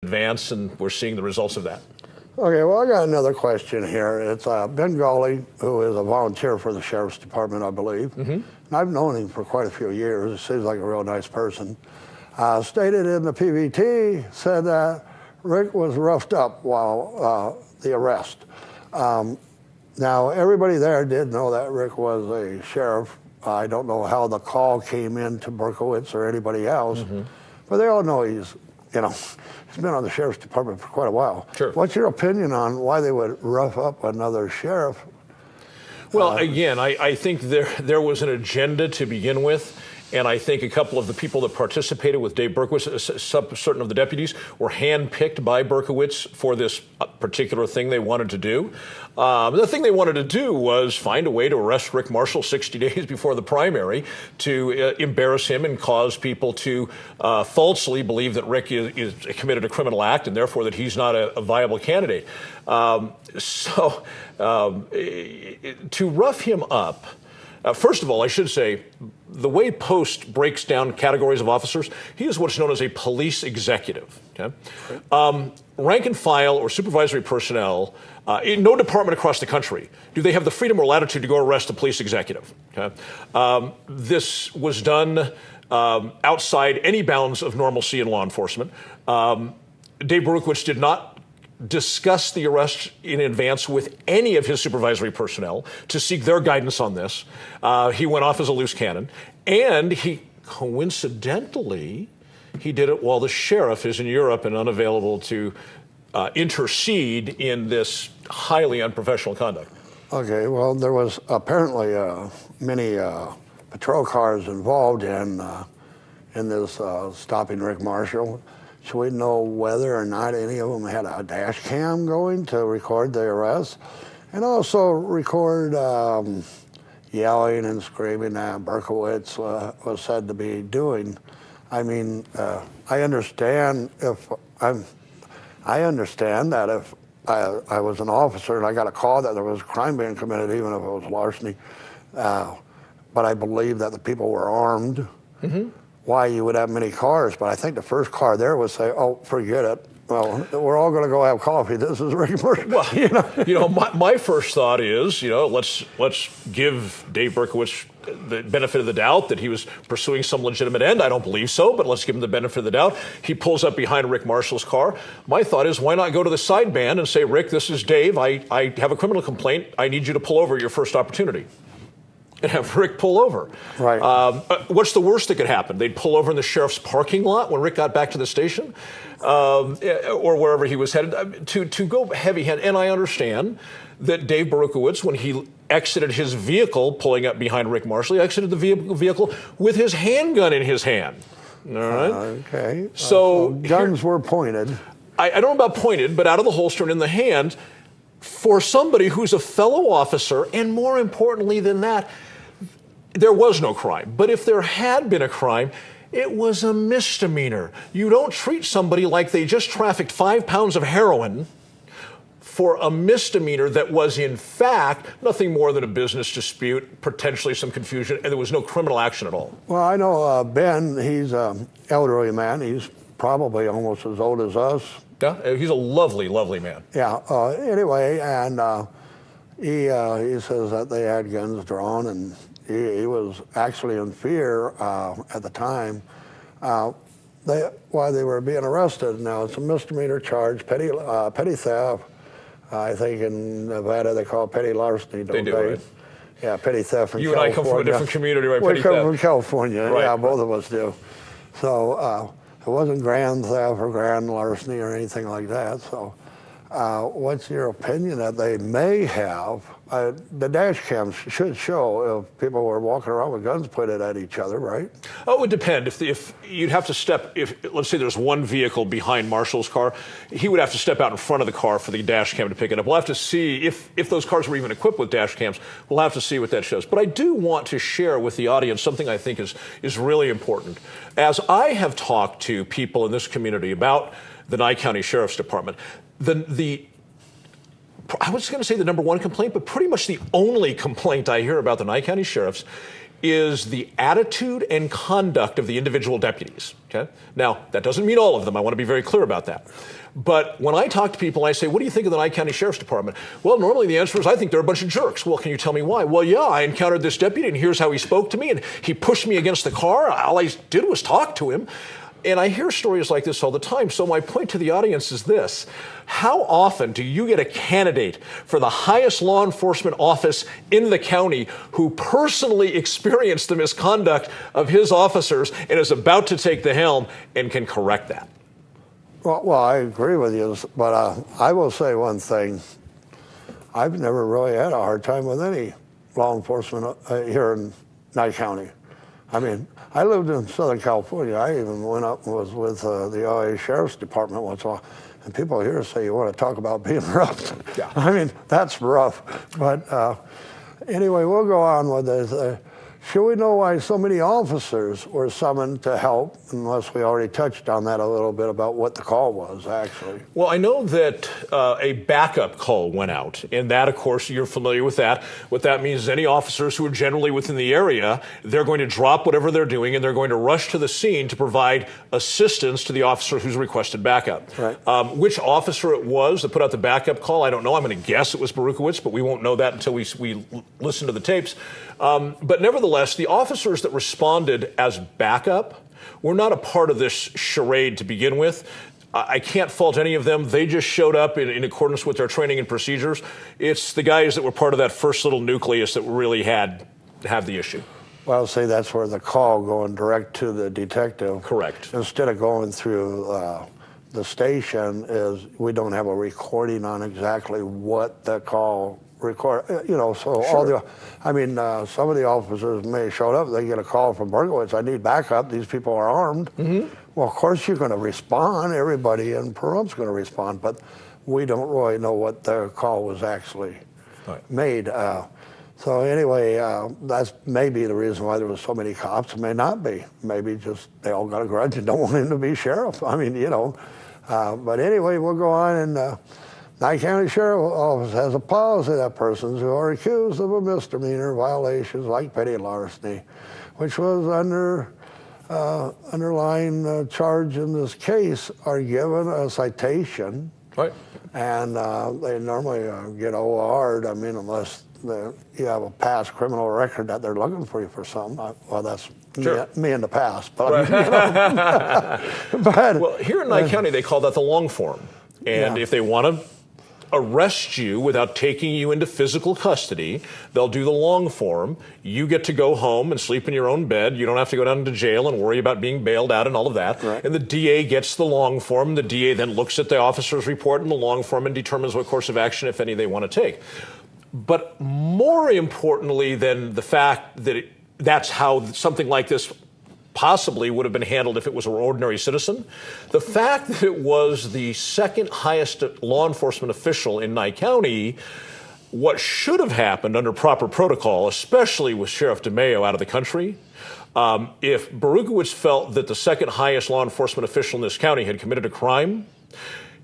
advance, and we're seeing the results of that. Okay, well, I got another question here. It's Ben Gawley, who is a volunteer for the Sheriff's Department, I believe. And I've known him for quite a few years. He seems like a real nice person. Stated in the PVT, said that Rick was roughed up while the arrest. Now, everybody there did know that Rick was a sheriff. I don't know how the call came in to Berkowitz or anybody else, but they all know he's been on the Sheriff's Department for quite a while. Sure. What's your opinion on why they would rough up another sheriff? Well, again, I think there was an agenda to begin with. And I think a couple of the people that participated with Dave Berkowitz, certain of the deputies, were handpicked by Berkowitz for this particular thing they wanted to do. The thing they wanted to do was find a way to arrest Rick Marshall 60 days before the primary to embarrass him and cause people to falsely believe that Rick is committed a criminal act and therefore that he's not a viable candidate. To rough him up, first of all, I should say, the way Post breaks down categories of officers, he is what's known as a police executive. Okay? Rank and file or supervisory personnel, in no department across the country do they have the freedom or latitude to go arrest a police executive. Okay? This was done outside any bounds of normalcy in law enforcement. Dave Berkowitz did not discuss the arrest in advance with any of his supervisory personnel to seek their guidance on this. He went off as a loose cannon, and he coincidentally did it while the sheriff is in Europe and unavailable to intercede in this highly unprofessional conduct. Okay, well, there was apparently many patrol cars involved in this stopping Rick Marshall. Should we know whether or not any of them had a dash cam going to record the arrest? And also record yelling and screaming that Berkowitz was said to be doing. I mean, I understand that if I was an officer and I got a call that there was a crime being committed, even if it was larceny, but I believe that the people were armed. Why you would have many cars, but I think the first car there would say, "Oh, forget it. Well, we're all going to go have coffee. This is Rick Marshall." Well, my first thought is, let's give Dave Berkowitz the benefit of the doubt that he was pursuing some legitimate end. I don't believe so, but let's give him the benefit of the doubt. He pulls up behind Rick Marshall's car. My thought is, why not go to the sideband and say, "Rick, this is Dave. I have a criminal complaint. I need you to pull over at your first opportunity." And have Rick pull over. Right. What's the worst that could happen? They'd pull over in the sheriff's parking lot when Rick got back to the station, or wherever he was headed. To go heavy-handed, and I understand that Dave Berkowitz, when he exited his vehicle, pulling up behind Rick Marshall, he exited the vehicle with his handgun in his hand. All right. Okay. So guns were pointed. I don't know about pointed, but out of the holster and in the hand, for somebody who's a fellow officer, and more importantly than that, there was no crime. But if there had been a crime, it was a misdemeanor. You don't treat somebody like they just trafficked 5 pounds of heroin for a misdemeanor that was, in fact, nothing more than a business dispute, potentially some confusion, and there was no criminal action at all. Well, I know Ben, he's an elderly man. He's probably almost as old as us. Yeah, he's a lovely, lovely man. Yeah, anyway, and he says that they had guns drawn, and he was actually in fear at the time why they were being arrested. Now, it's a misdemeanor charge, petty theft. I think in Nevada they call it petty larceny, don't they? Right? Yeah, petty theft from California. You and I come from a different community, right? We come from California, right. Yeah, both of us do. So it wasn't grand theft or grand larceny or anything like that. So what's your opinion that they may have? The dash cams should show if people were walking around with guns pointed at each other, right? Oh, it would depend. If you'd have to step, if let's say there's one vehicle behind Marshall's car, he would have to step out in front of the car for the dash cam to pick it up. We'll have to see if those cars were even equipped with dash cams. We'll have to see what that shows. But I do want to share with the audience something I think is really important. As I have talked to people in this community about the Nye County Sheriff's Department, I was going to say the number one complaint, but pretty much the only complaint I hear about the Nye County Sheriffs is the attitude and conduct of the individual deputies. Okay? Now, that doesn't mean all of them. I want to be very clear about that. But when I talk to people, I say, what do you think of the Nye County Sheriff's Department? Well, normally the answer is, I think they're a bunch of jerks. Well, can you tell me why? Well, yeah, I encountered this deputy, and here's how he spoke to me, and he pushed me against the car. All I did was talk to him. And I hear stories like this all the time. So my point to the audience is this. How often do you get a candidate for the highest law enforcement office in the county who personally experienced the misconduct of his officers and is about to take the helm and can correct that? Well, I agree with you, but I will say one thing. I've never really had a hard time with any law enforcement here in Nye County. I mean, I lived in Southern California. I even went up and was with the LA Sheriff's Department once in a while. And people here say, you want to talk about being rough. Yeah. I mean, that's rough. But anyway, we'll go on with this. Should we know why so many officers were summoned to help, unless we already touched on that a little bit about what the call was, actually? Well, I know that a backup call went out, and that, of course, you're familiar with that. What that means is any officers who are generally within the area, they're going to drop whatever they're doing, and they're going to rush to the scene to provide assistance to the officer who's requested backup. Right. Which officer it was that put out the backup call, I don't know. I'm going to guess it was Berukowitz, but we won't know that until we listen to the tapes. But nevertheless, the officers that responded as backup were not a part of this charade to begin with. I can't fault any of them. They just showed up in accordance with their training and procedures. It's the guys that were part of that first little nucleus that really have the issue. Well, see, that's where the call going direct to the detective. Correct. Instead of going through the station, is we don't have a recording on exactly what the call record, so Sure. some of the officers may have showed up, they get a call from Berkowitz, I need backup, these people are armed. Mm-hmm. Well, of course you're going to respond, everybody in Pahrumph's going to respond, but we don't really know what the call was actually made. So anyway, that's maybe the reason why there was so many cops. It may not be. Maybe just they all got a grudge and don't want him to be sheriff. I mean, but anyway, we'll go on and Nye County Sheriff's Office has a policy that persons who are accused of a misdemeanor violations like petty larceny, which was underlying charge in this case, are given a citation. Right. And they normally get OR'd, unless you have a past criminal record that they're looking for you for something. Well, that's sure. me in the past. But, well, here in Nye County, they call that the long form. And if they want to arrest you without taking you into physical custody, they'll do the long form. You get to go home and sleep in your own bed. You don't have to go down to jail and worry about being bailed out and all of that. Right. And the DA gets the long form. The DA then looks at the officer's report and the long form and determines what course of action, if any, they want to take. But more importantly than the fact that that's how something like this possibly would have been handled if it was an ordinary citizen, the fact that it was the second highest law enforcement official in Nye County, what should have happened under proper protocol, especially with Sheriff DeMayo out of the country, if Berukowitz felt that the second highest law enforcement official in this county had committed a crime,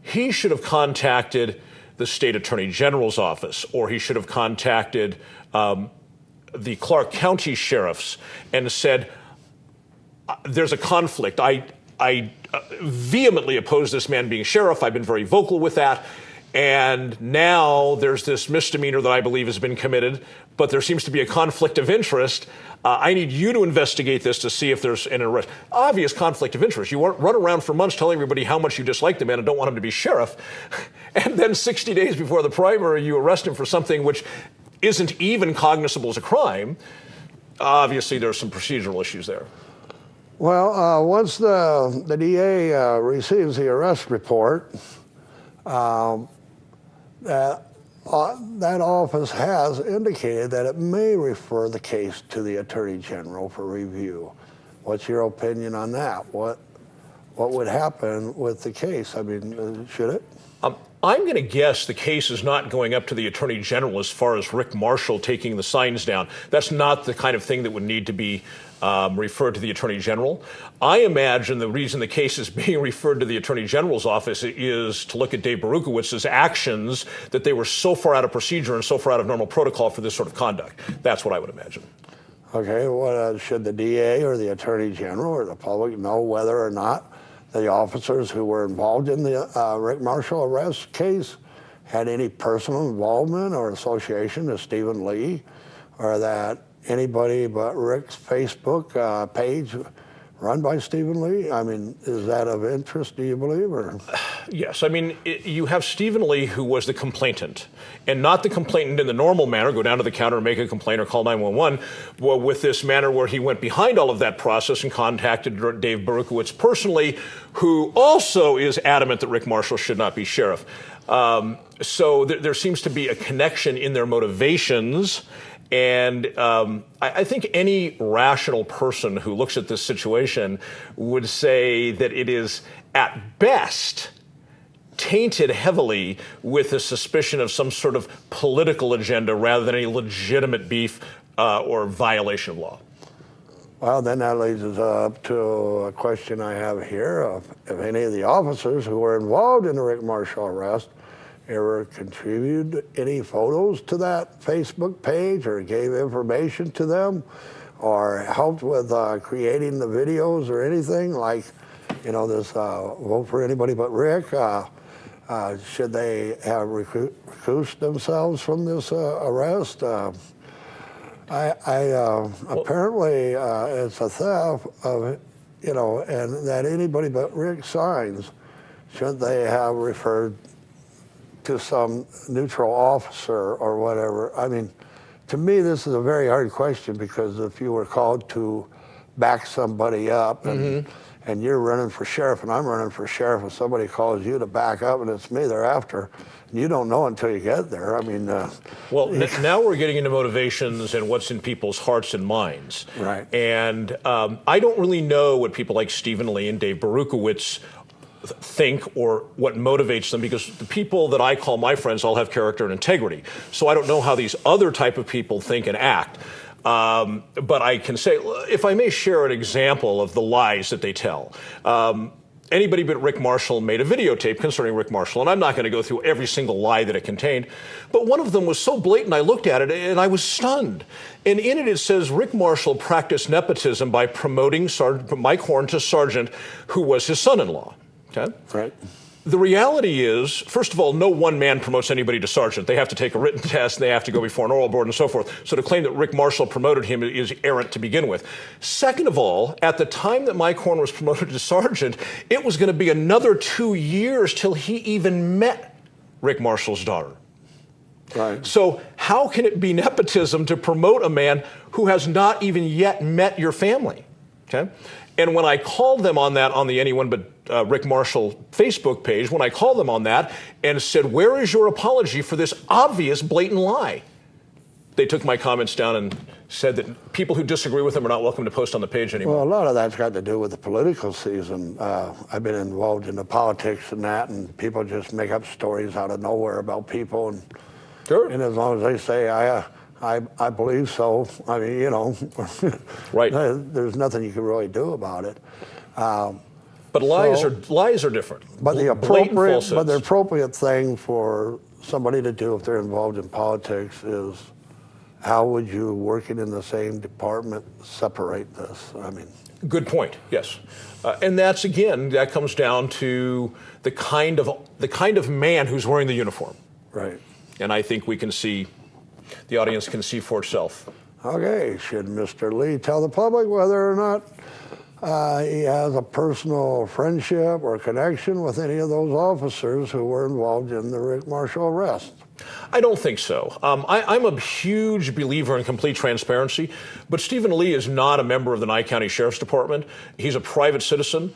he should have contacted the state attorney general's office, or he should have contacted the Clark County sheriffs and said, there's a conflict. I vehemently oppose this man being sheriff. I've been very vocal with that. And now there's this misdemeanor that I believe has been committed, but there seems to be a conflict of interest. I need you to investigate this to see if there's an arrest. Obvious conflict of interest. You run around for months telling everybody how much you dislike the man and don't want him to be sheriff. And then 60 days before the primary, you arrest him for something which isn't even cognizable as a crime. Obviously, there's some procedural issues there. Well, once the DA receives the arrest report, that office has indicated that it may refer the case to the Attorney General for review. What's your opinion on that? What would happen with the case? Should it? I'm going to guess the case is not going up to the Attorney General as far as Rick Marshall taking the signs down. That's not the kind of thing that would need to be referred to the Attorney General. I imagine the reason the case is being referred to the Attorney General's office is to look at Dave Berukowitz's actions, that they were so far out of procedure and so far out of normal protocol for this sort of conduct. That's what I would imagine. Okay, what should the DA or the Attorney General or the public know whether or not the officers who were involved in the Rick Marshall arrest case had any personal involvement or association to Stephen Lee, or that anybody but Rick's Facebook page run by Stephen Lee? I mean, is that of interest, do you believe? Or? Yes. I mean, you have Stephen Lee, who was the complainant, and not the complainant in the normal manner, go down to the counter and make a complaint or call 911, well, with this manner where he went behind all of that process and contacted Dave Berukowitz personally, who also is adamant that Rick Marshall should not be sheriff. So there seems to be a connection in their motivations. And I think any rational person who looks at this situation would say that it is, at best, tainted heavily with a suspicion of some sort of political agenda rather than any legitimate beef or violation of law. Well, then that leads us up to a question I have here of if any of the officers who were involved in the Rick Marshall arrest ever contributed any photos to that Facebook page or gave information to them or helped with creating the videos or anything like, you know, this vote for anybody but Rick. Should they have recused themselves from this arrest? Apparently it's a theft of, you know, and that anybody but Rick signs. Should they have referred to some neutral officer or whatever? I mean, to me, this is a very hard question because if you were called to back somebody up and you're running for sheriff and I'm running for sheriff and somebody calls you to back up and it's me they're after, you don't know until you get there. I mean... well, now we're getting into motivations and what's in people's hearts and minds. Right. And I don't really know what people like Stephen Lee and Dave Berukowitz think or what motivates them, because the people that I call my friends all have character and integrity. So I don't know how these other type of people think and act. But I can say, if I may share an example of the lies that they tell. Anybody but Rick Marshall made a videotape concerning Rick Marshall, and I'm not going to go through every single lie that it contained, but one of them was so blatant I looked at it and I was stunned. And in it says Rick Marshall practiced nepotism by promoting Mike Horn to sergeant, who was his son-in-law. Okay? Right. The reality is, first of all, no one man promotes anybody to sergeant. They have to take a written test, and they have to go before an oral board and so forth. So to claim that Rick Marshall promoted him is errant to begin with. Second of all, at the time that Mike Horn was promoted to sergeant, it was going to be another 2 years till he even met Rick Marshall's daughter. Right. So how can it be nepotism to promote a man who has not even yet met your family? Okay? And when I called them on that on the Anyone But Rick Marshall Facebook page, when I called them on that and said, where is your apology for this obvious blatant lie? They took my comments down and said that people who disagree with them are not welcome to post on the page anymore. Well, a lot of that's got to do with the political season. I've been involved in the politics and that, and people just make up stories out of nowhere about people. And, sure. And as long as they say, I believe so, I mean, you know, right. There's nothing you can really do about it. But lies are different. But the appropriate thing for somebody to do if they're involved in politics is, how would you, working in the same department, separate this? I mean, good point. Yes, and that's again, that comes down to the kind of man who's wearing the uniform. Right. And I think we can see, the audience can see for itself. Okay, should Mr. Lee tell the public whether or not he has a personal friendship or connection with any of those officers who were involved in the Rick Marshall arrest? I don't think so. I'm a huge believer in complete transparency, but Stephen Lee is not a member of the Nye County Sheriff's Department. He's a private citizen,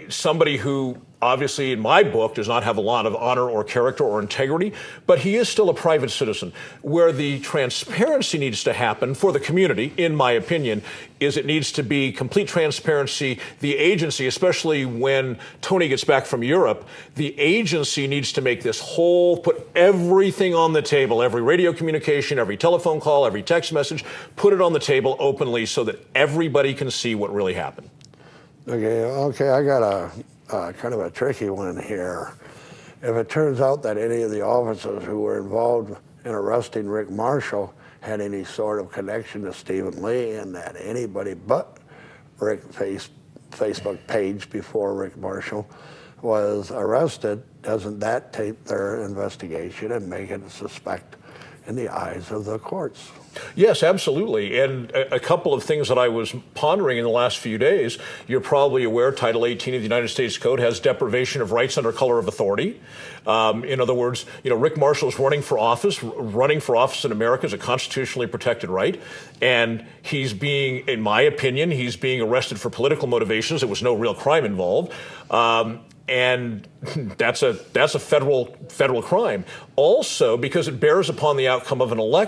somebody who obviously in my book does not have a lot of honor or character or integrity, but he is still a private citizen. Where the transparency needs to happen for the community, in my opinion, is it needs to be complete transparency. The agency, especially when Tony gets back from Europe, the agency needs to make this whole, put everything on the table, every radio communication, every telephone call, every text message, put it on the table openly so that everybody can see what really happened. Okay, I got a kind of a tricky one here. If it turns out that any of the officers who were involved in arresting Rick Marshall had any sort of connection to Stephen Lee, and that anybody but Rick Facebook page before Rick Marshall was arrested, doesn't that taint their investigation and make it a suspect in the eyes of the courts? Yes, absolutely. And a couple of things that I was pondering in the last few days. You're probably aware Title 18 of the United States Code has deprivation of rights under color of authority. In other words, Rick Marshall is running for office. Running for office in America is a constitutionally protected right. And he's being, in my opinion, he's being arrested for political motivations. There was no real crime involved. And that's a federal crime. Also, because it bears upon the outcome of an election.